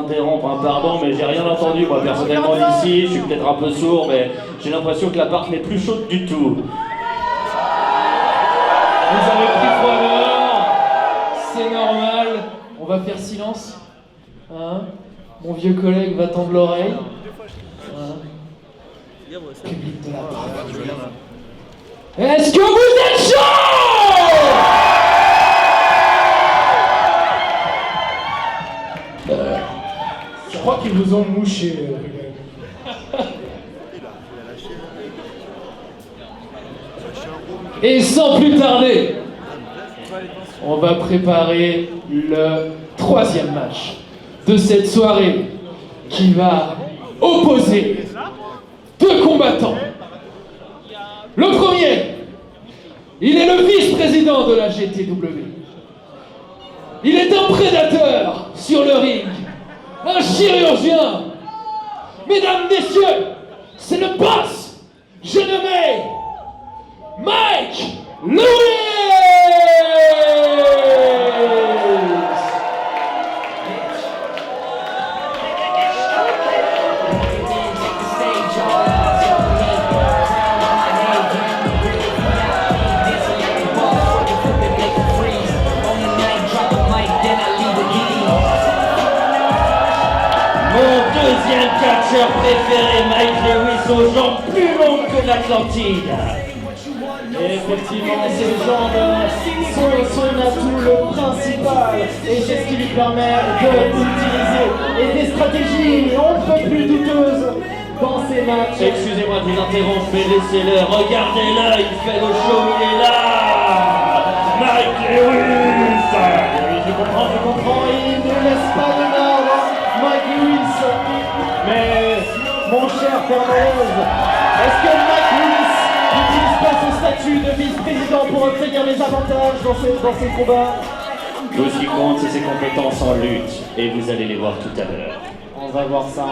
interrompre, hein, pardon, mais j'ai rien entendu, moi, personnellement, ici. Je suis peut-être un peu sourd, mais j'ai l'impression que la barque n'est plus chaude du tout. Vous avez pris froid dehors, c'est normal. On va faire silence. Hein? Mon vieux collègue va tendre l'oreille. Hein? Public de la brave. Est-ce que vous êtes chaud? Je crois qu'ils vous ont mouché. Et sans plus tarder, on va préparer le troisième match de cette soirée qui va opposer deux combattants. Le premier, il est le vice-président de la GTW. Il est un prédateur sur le ring, un chirurgien. Mesdames, messieurs, c'est le boss, j'ai nommé Mike Lewis! Mon deuxième catcheur préféré, Mike Lewis, aux jambes plus longues que l'Atlantide. Et effectivement, ces jambes sont son atout le principal et c'est ce qui lui permet d'utiliser des stratégies on ne peut plus douteuses dans ces matchs. Excusez-moi de vous interrompre, mais laissez-le. Regardez-le, il fait le show, il est là. Mike Lewis. Oui, je comprends, il ne laisse pas de marbre, Mike Lewis. Mais, mon cher Fernandez, est-ce que Mike Lewis n'utilise pas son statut de vice-président pour obtenir les avantages dans ces combats? Tout ce qui compte, c'est ses compétences en lutte. Et vous allez les voir tout à l'heure. On va voir ça.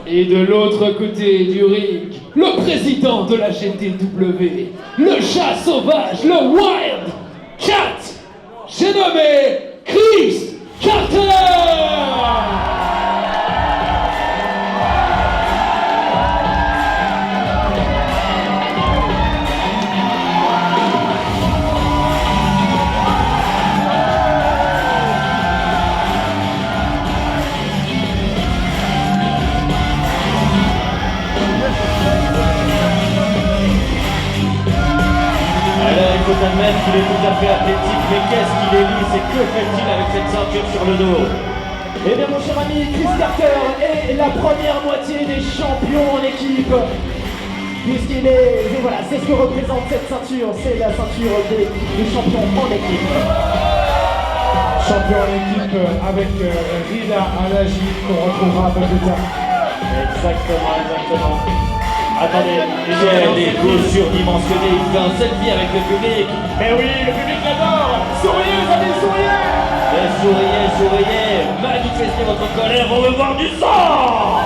Et de l'autre côté du ring, le président de la GTW, le chat sauvage, le Wild Cat, j'ai nommé Chris Carter! Alors, il faut admettre qu'il est tout à fait athlétique, mais qu'est-ce qu'il est lisse et que fait-il avec cette ceinture sur le dos? Eh bien mon cher ami, Chris Carter est la première moitié des champions en équipe. Puisqu'il est... Et voilà, c'est ce que représente cette ceinture, c'est la ceinture des champions en équipe. Champion en équipe avec Rida Alaji qu'on retrouvera un peu plus tard. Exactement. Attendez, quel ego surdimensionné, il fait un selfie avec le public. Mais oui, le public l'adore. Souriez les amis, souriez. Souriez, manifestez votre colère, on veut voir du sang.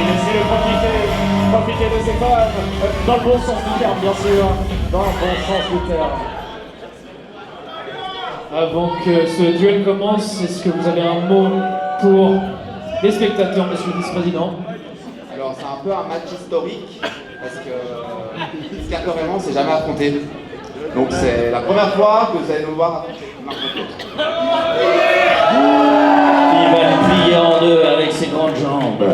Laissez-le profiter de ses fans, dans le bon sens du terme bien sûr, dans le bon sens du terme. Avant que ce duel commence, est-ce que vous avez un mot pour les spectateurs, monsieur le vice-président? Alors c'est un peu un match historique parce que Chris Carter et moi on s'est jamais affronté. Donc c'est la première fois que vous allez nous voir affronter l'un contre l'autre. Il va le plier en deux avec ses grandes jambes.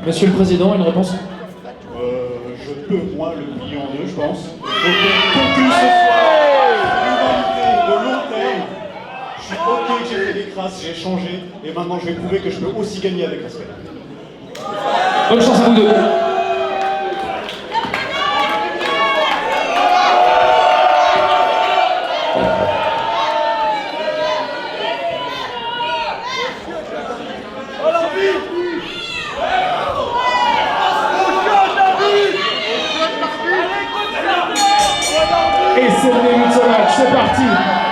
Monsieur le président, une réponse? Je peux, moi, le plier en deux, je pense. Il faut qu'on conclue ce soir une rivalité de long terme. Je suis ok que j'ai fait des crasses, j'ai changé, et maintenant je vais prouver que je peux aussi gagner avec respect. Bonne chance à vous deux. Et c'est le début de ce match, c'est parti.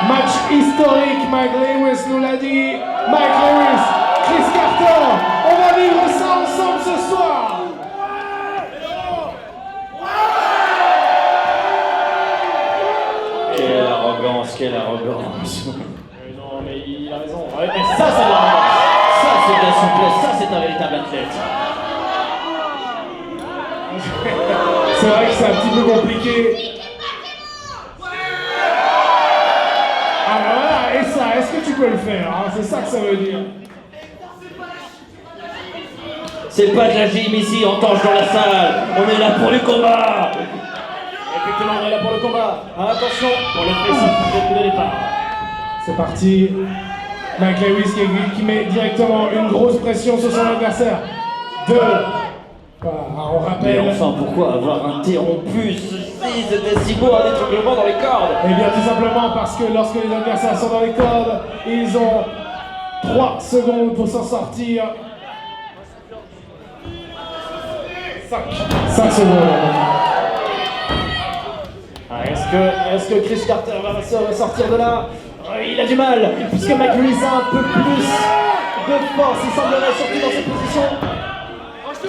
Match historique, Mike Lewis nous l'a dit. Mike Lewis, Chris Carter, on va vivre ça ensemble ce soir. Quelle arrogance. il a raison. Ouais, mais ça, c'est de la relance. Ça, c'est de la souplesse, ça, c'est un véritable athlète. C'est vrai que c'est un petit peu compliqué. Ah bah voilà, et ça, est-ce que tu peux le faire hein? C'est ça que ça veut dire. C'est pas de la gym ici, on tange dans la salle. On est là pour le combat. Effectivement, on est là pour le combat. Attention pour le précis de départ. C'est parti. Mike Lewis qui met directement une grosse pression sur son adversaire. 2. Voilà, on Mais rappelle. enfin, pourquoi avoir interrompu ceci? C'était si beau, un étranglement dans les cordes. Eh bien, tout simplement parce que lorsque les adversaires sont dans les cordes, ils ont 3 secondes pour s'en sortir. 5 secondes. Est-ce que Chris Carter va se sortir de là? Il a du mal, puisque Mike Lewis a un peu plus de force. Il semblerait sortir dans cette position.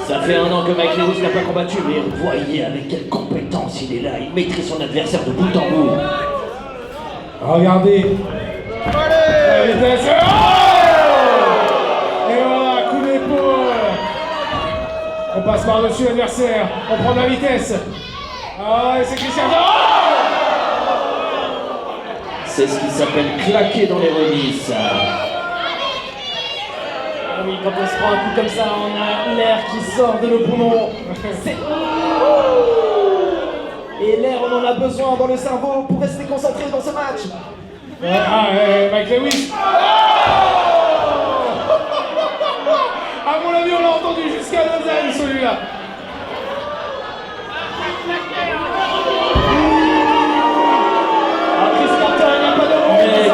Ça fait 1 an que Mike Lewis n'a pas combattu, mais voyez avec quelle compétence il est là. Il maîtrise son adversaire de bout en bout. Regardez. La vitesse. Oh et voilà, coup d'épaule. On passe par-dessus l'adversaire. On prend de la vitesse. Ah, et c'est Christian. C'est ce qui s'appelle claquer dans les remises. Ah oui, quand on se prend un coup comme ça, on a l'air qui sort de nos poumons. Et l'air, on en a besoin dans le cerveau pour rester concentré dans ce match. Mike Lewis. À mon avis, on l'a entendu jusqu'à Lausanne, celui-là. Mais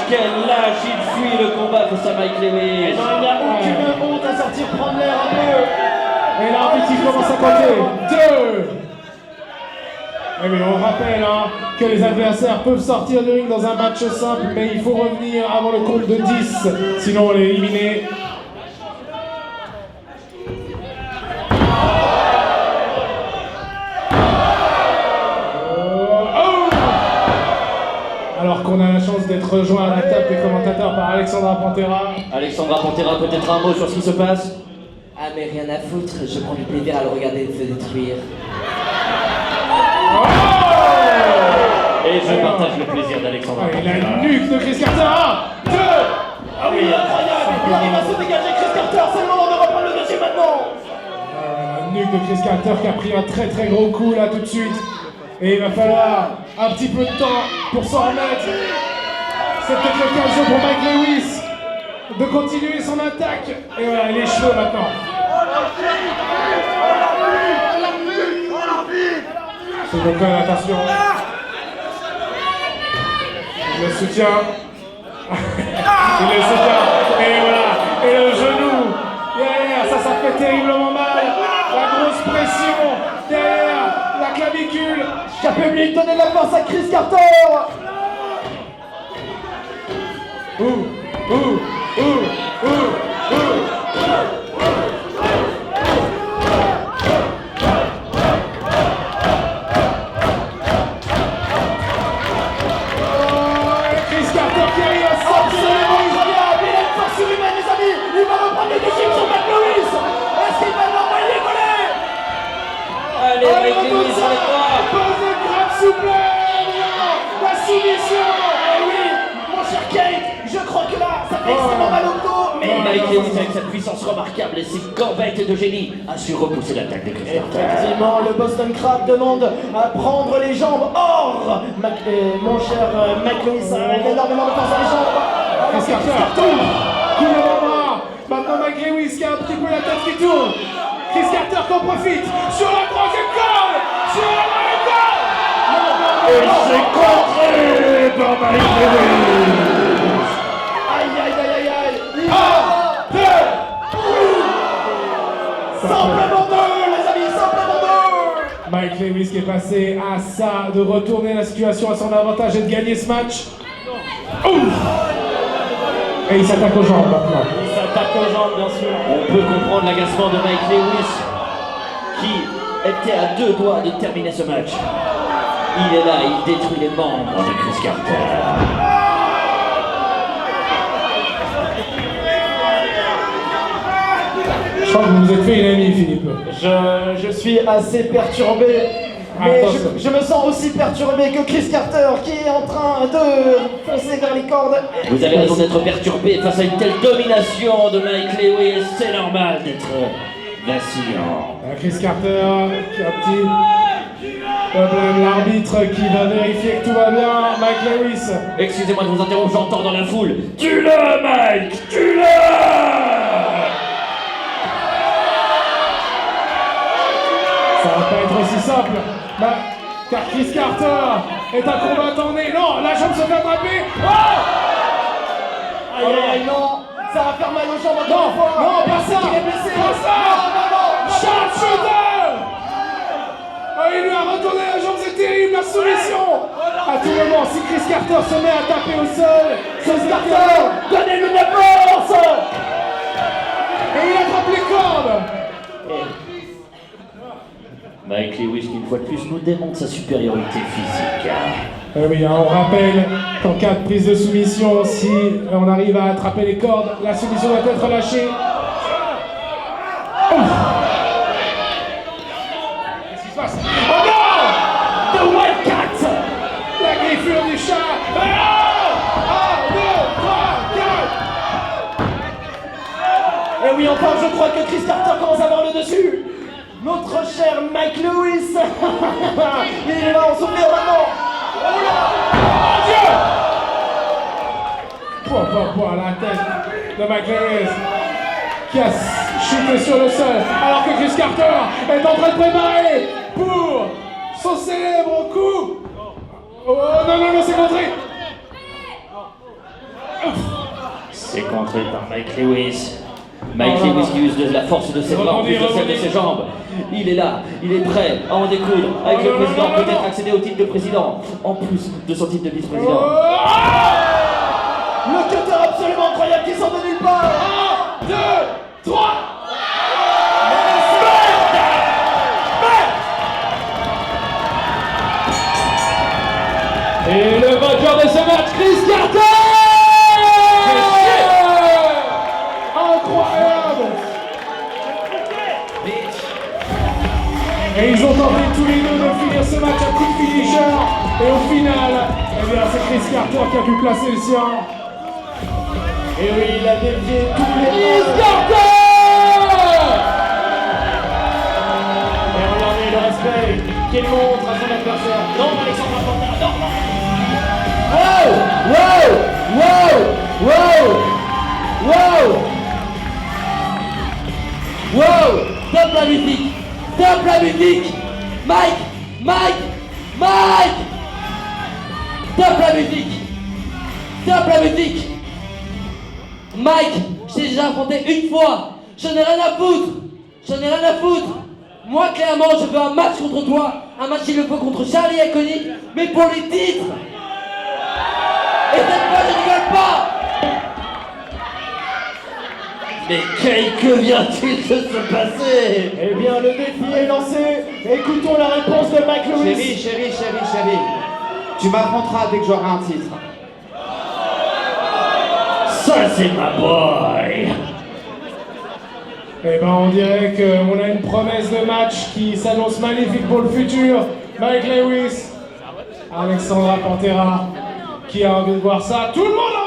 quel lâche, il fuit le combat face à Mike Lewis. Et non, il n'y a aucune honte à sortir prendre l'air un peu. Et l'arbitre qui commence à compter. 2. Eh bien, on rappelle que les adversaires peuvent sortir du ring dans un match simple, mais il faut revenir avant le compte de 10, sinon on est éliminé. Alors qu'on a la chance d'être rejoint à la table des commentateurs par Alexandra Pantera. Alexandra Pantera, peut-être un mot sur ce qui se passe? Ah mais rien à foutre, je prends du plaisir à le regarder se détruire. Et je partage le plaisir d'Alexandra Et la Pantera. nuque de Chris Carter. 1, 2. Ah oui, incroyable. Il va se dégager, Chris Carter. C'est le moment de reprendre le dessus maintenant. La nuque de Chris Carter qui a pris un très très gros coup là tout de suite. Et il va falloir un petit peu de temps pour s'en remettre. C'est peut-être l'occasion pour Mike Lewis de continuer son attaque. Et voilà, les cheveux maintenant. C'est donc attention. Il le soutient. Il le soutient. Et voilà. Et le genou. Derrière, ça fait terriblement mal. La grosse pression. Derrière, la clavicule. Capable donner de la force à Chris Carter. Chris Carter qui arrive à sortir. Il a une force surhumaine, les amis. Il va reprendre le dessus sur Mike Lewis. Est-ce qu'il va l'envoyer voler? Allez, Mike Lewis avec toi. Pose de grave souplesse. La soumission. Eh oui, mon cher Kate, je crois que là, ça fait extrêmement mal au dos. Mais Mike Lewis avec sa puissance remarquable et ses gambettes de génie a su repousser l'attaque de Chris Carter. effectivement, le Boston Crab demande à prendre les jambes hors. Mon cher Mike Lewis a énormément de force dans les jambes. Chris Carter tourne. Coup de bras. Maintenant Mike Lewis qui a un petit peu la tête qui tourne. Chris Carter qui en profite. Sur la troisième corde. Sur la troisième corde. Et c'est contré par Mike Lewis. Aïe aïe aïe aïe aïe. 1, 2. Simplement deux, les amis, simplement deux. Mike Lewis qui est passé à ça de retourner la situation à son avantage et de gagner ce match. Ouf. Et il s'attaque aux jambes maintenant. Il s'attaque aux jambes, bien sûr. On peut comprendre l'agacement de Mike Lewis qui était à 2 doigts de terminer ce match. Il est là, il détruit les membres de Chris Carter. crois que vous vous êtes fait une amie, Philippe. Je suis assez perturbé. Mais Attention. je me sens aussi perturbé que Chris Carter qui est en train de foncer vers les cordes. Vous avez raison d'être perturbé face à une telle domination de Mike Lewis. C'est normal d'être vacillant. Chris Carter, qui a un petit problème, l'arbitre qui va vérifier que tout va bien. Mike Lewis. Excusez-moi de vous interrompre, j'entends dans la foule. Tue-le, Mike! Tue-le! Ça va pas être aussi simple. Car Chris Carter est un combattant né. Non, la jambe se fait attraper. Oh, Aïe aïe aïe, non, ça va faire mal aux jambes encore une fois. non, pas ça. Il est blessé. Pas ça. Non. Sharpshooter. Oh, il lui a retourné la jambe, c'est terrible, la soumission. À tout moment, si Chris Carter se met à taper au sol, Chris Carter, Donnez-lui de la force. et il attrape les cordes. Mike Lewis, qui une fois de plus nous démontre sa supériorité physique. Oui, hein, on rappelle qu'en cas de prise de soumission, si on arrive à attraper les cordes, la soumission doit être lâchée. Ouf. Qu'est-ce qui se passe? Oh non! The Wildcat! La griffure du chat! 1, 2, 3, 4! Et oui, enfin, je crois que Chris Carter commence à avoir le dessus. Notre cher Mike Lewis. Il va en souffrir maintenant. Oh là! Mon Dieu! La tête de Mike Lewis qui a chuté sur le sol alors que Chris Carter est en train de préparer pour son célèbre coup. Oh non, non, non, c'est contré. C'est contré par Mike Lewis. Mike Lewis qui use de la force de ses bras en plus de celle de ses jambes. Il est là, il est prêt à en découdre avec le président, peut-être accéder au titre de président, en plus de son titre de vice-président. Le cutter absolument incroyable qui sort de nulle part. 1, 2, 3. Et le vainqueur de ce match, Chris Carter! Incroyable! Et ils ont tenté tous les deux de finir ce match à coup de finisher. Et au final, eh bien, c'est Chris Carter qui a pu placer le sien. Et oui, il a dévié tous les Chris balles. Carter! Et regardez le respect qu'il montre à son adversaire. Non, Alexandre Pantera, non, non. Wow! Stop la musique! Stop la musique! Mike! Stop la musique! Stop la musique! Mike, je t'ai déjà affronté une fois! J'en ai rien à foutre! Moi, clairement, je veux un match contre toi! Un match, il le faut contre Charlie Aconi, mais pour les titres! Et cette fois, je rigole pas! Mais que vient-il de se passer? Eh bien, le défi est lancé. Écoutons la réponse de Mike Lewis. Chérie, tu m'affronteras dès que j'aurai un titre. Ça, c'est ma boy! Eh ben, on dirait qu'on a une promesse de match qui s'annonce magnifique pour le futur. Mike Lewis, Alexandra Pantera, qui a envie de voir ça. Tout le monde a